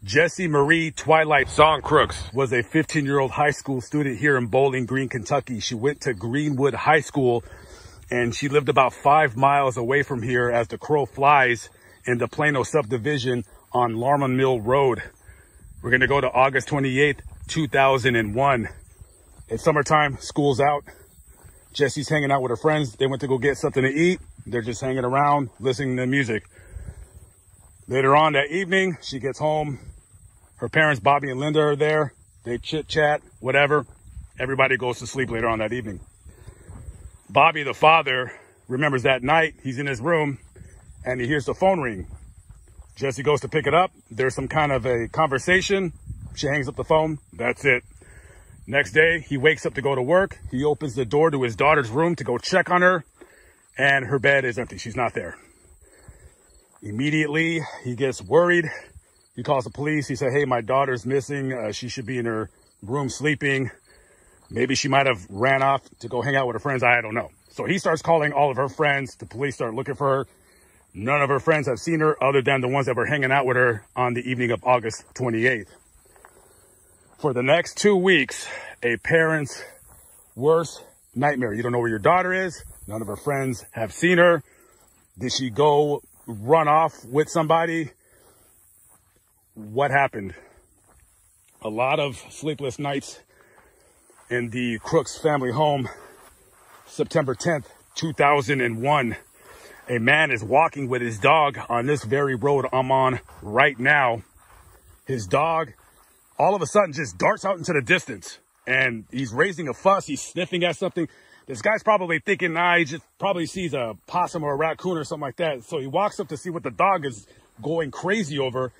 Jessie Marie Twilight Song Crooks was a 15-year-old high school student here in Bowling Green, Kentucky. She went to Greenwood High School, and she lived about 5 miles away from here as the crow flies in the Plano subdivision on Lamont Mill Road. We're going to go to August 28th, 2001. It's summertime, school's out. Jessie's hanging out with her friends. They went to go get something to eat. They're just hanging around, listening to music. Later on that evening, she gets home. Her parents, Bobby and Linda, are there. They chit-chat, whatever. Everybody goes to sleep later on that evening. Bobby, the father, remembers that night. He's in his room, and he hears the phone ring. Jessie goes to pick it up. There's some kind of a conversation. She hangs up the phone. That's it. Next day, he wakes up to go to work. He opens the door to his daughter's room to go check on her, and her bed is empty. She's not there. Immediately, he gets worried. He calls the police. He said, hey, my daughter's missing. She should be in her room sleeping. Maybe she might have ran off to go hang out with her friends. I don't know. So he starts calling all of her friends. The police start looking for her. None of her friends have seen her other than the ones that were hanging out with her on the evening of August 28th. For the next 2 weeks, a parent's worst nightmare. You don't know where your daughter is. None of her friends have seen her. Did she go run off with somebody? What happened? A lot of sleepless nights in the Crooks family home. September 10th, 2001. A man is walking with his dog on this very road I'm on right now. His dog all of a sudden just darts out into the distance, and he's raising a fuss. He's sniffing at something. This guy's probably thinking, he just probably sees a possum or a raccoon or something like that. So he walks up to see what the dog is going crazy over,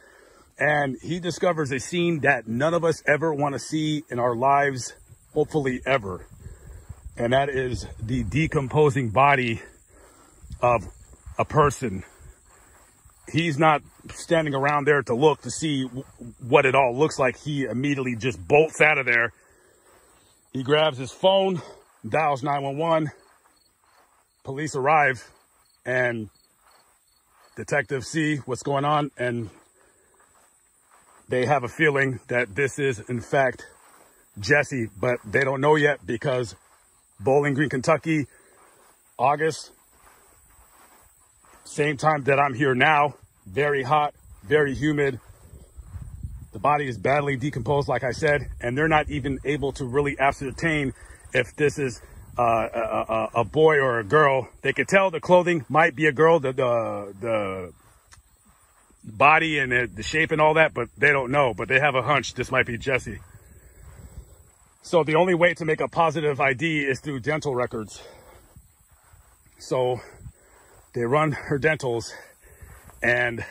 and he discovers a scene that none of us ever want to see in our lives, hopefully ever. And that is the decomposing body of a person. He's not standing around there to look to see what it all looks like. He immediately just bolts out of there. He grabs his phone, dials 911. Police arrive, and detectives see what's going on, and they have a feeling that this is, in fact, Jessie, but they don't know yet because Bowling Green, Kentucky, August, same time that I'm here now, very hot, very humid. The body is badly decomposed, like I said, and they're not even able to really ascertain if this is a boy or a girl. They could tell the clothing might be a girl, the body and the shape and all that, but they don't know. But they have a hunch this might be Jessie. So the only way to make a positive ID is through dental records. So they run her dentals, and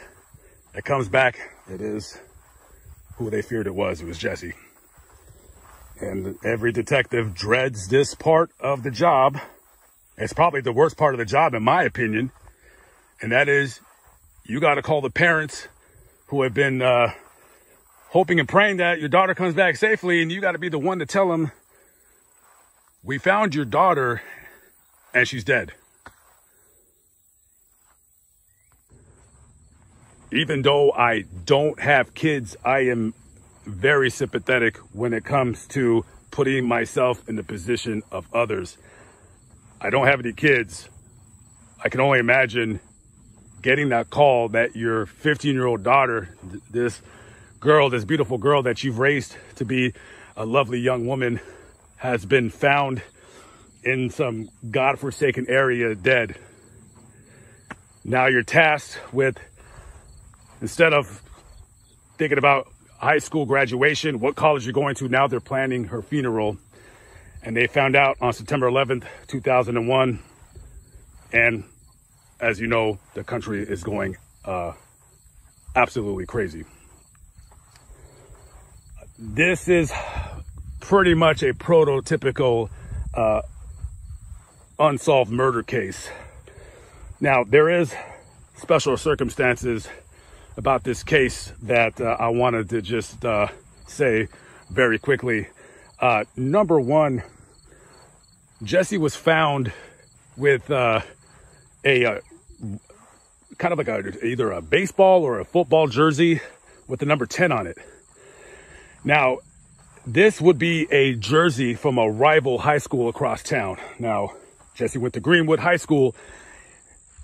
it comes back. It is who they feared it was. It was Jessie. And every detective dreads this part of the job. It's probably the worst part of the job, in my opinion. And that is, you got to call the parents who have been hoping and praying that your daughter comes back safely, and you got to be the one to tell them, we found your daughter and she's dead. Even though I don't have kids, I am very sympathetic when it comes to putting myself in the position of others. I don't have any kids. I can only imagine getting that call that your 15-year-old daughter, this girl, this beautiful girl that you've raised to be a lovely young woman, has been found in some godforsaken area dead. Now you're tasked with, instead of thinking about high school graduation, what college you're going to, now they're planning her funeral. And they found out on September 11th, 2001. And as you know, the country is going absolutely crazy. This is pretty much a prototypical unsolved murder case. Now, there is special circumstances about this case that I wanted to just say very quickly. Number one, Jessie was found with a kind of like either a baseball or a football jersey with the number 10 on it. Now, this would be a jersey from a rival high school across town. Now, Jesse went to Greenwood High School.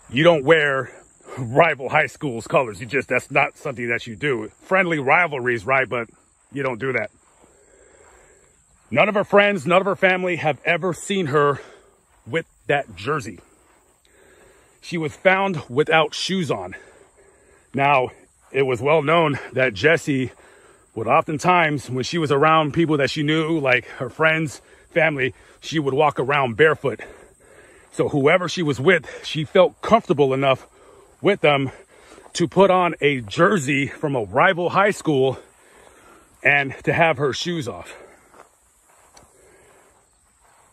You don't wear rival high school's colors. That's not something that you do. Friendly rivalries, right? But you don't do that. None of her friends, none of her family have ever seen her with that jersey. She was found without shoes on. Now, it was well known that Jessie would oftentimes, when she was around people that she knew, like her friends, family, she would walk around barefoot. So whoever she was with, she felt comfortable enough with them to put on a jersey from a rival high school and to have her shoes off.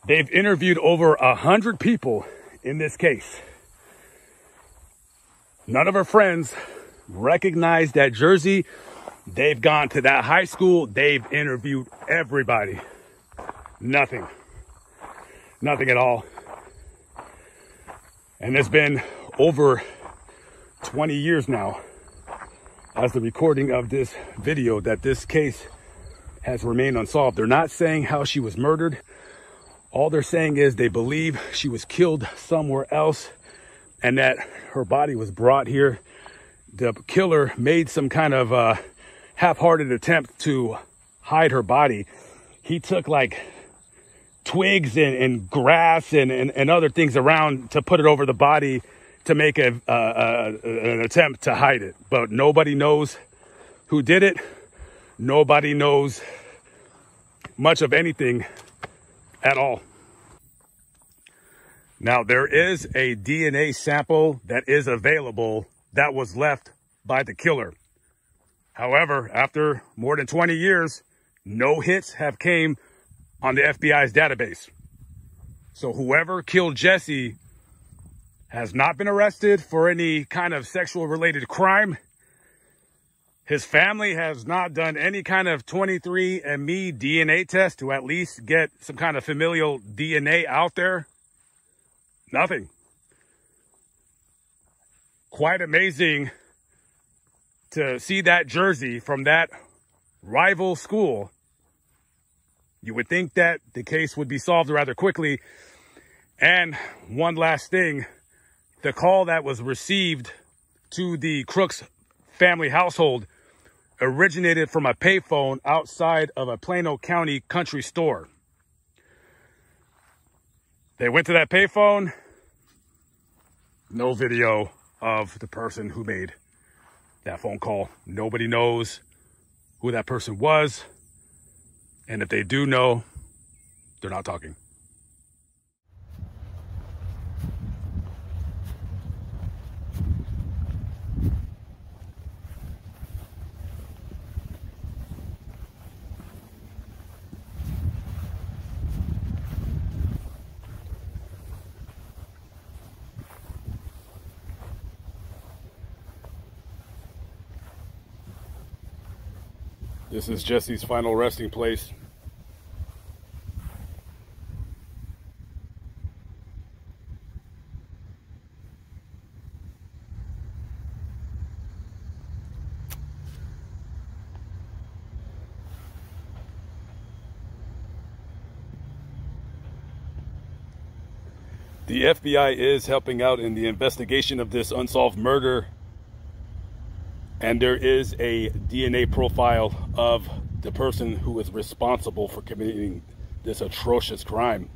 They've interviewed over 100 people in this case. None of her friends recognized that jersey. They've gone to that high school. They've interviewed everybody. Nothing. Nothing at all. And it's been over 20 years now, as the recording of this video, that this case has remained unsolved. They're not saying how she was murdered. All they're saying is they believe she was killed somewhere else and that her body was brought here. The killer made some kind of half-hearted attempt to hide her body. He took like twigs and grass and other things around to put it over the body to make an attempt to hide it. But nobody knows who did it. Nobody knows much of anything at all. Now, there is a DNA sample that is available that was left by the killer. However, after more than 20 years, no hits have came on the FBI's database. So whoever killed Jessie has not been arrested for any kind of sexual related crime. His family has not done any kind of 23andMe DNA test to at least get some kind of familial DNA out there. Nothing. Quite amazing to see that jersey from that rival school. You would think that the case would be solved rather quickly. And one last thing, the call that was received to the Crooks family household originated from a payphone outside of a Plano County country store. They went to that payphone. No video of the person who made that phone call. Nobody knows who that person was. And if they do know, they're not talking. This is Jesse's final resting place. The FBI is helping out in the investigation of this unsolved murder. And there is a DNA profile of the person who is responsible for committing this atrocious crime.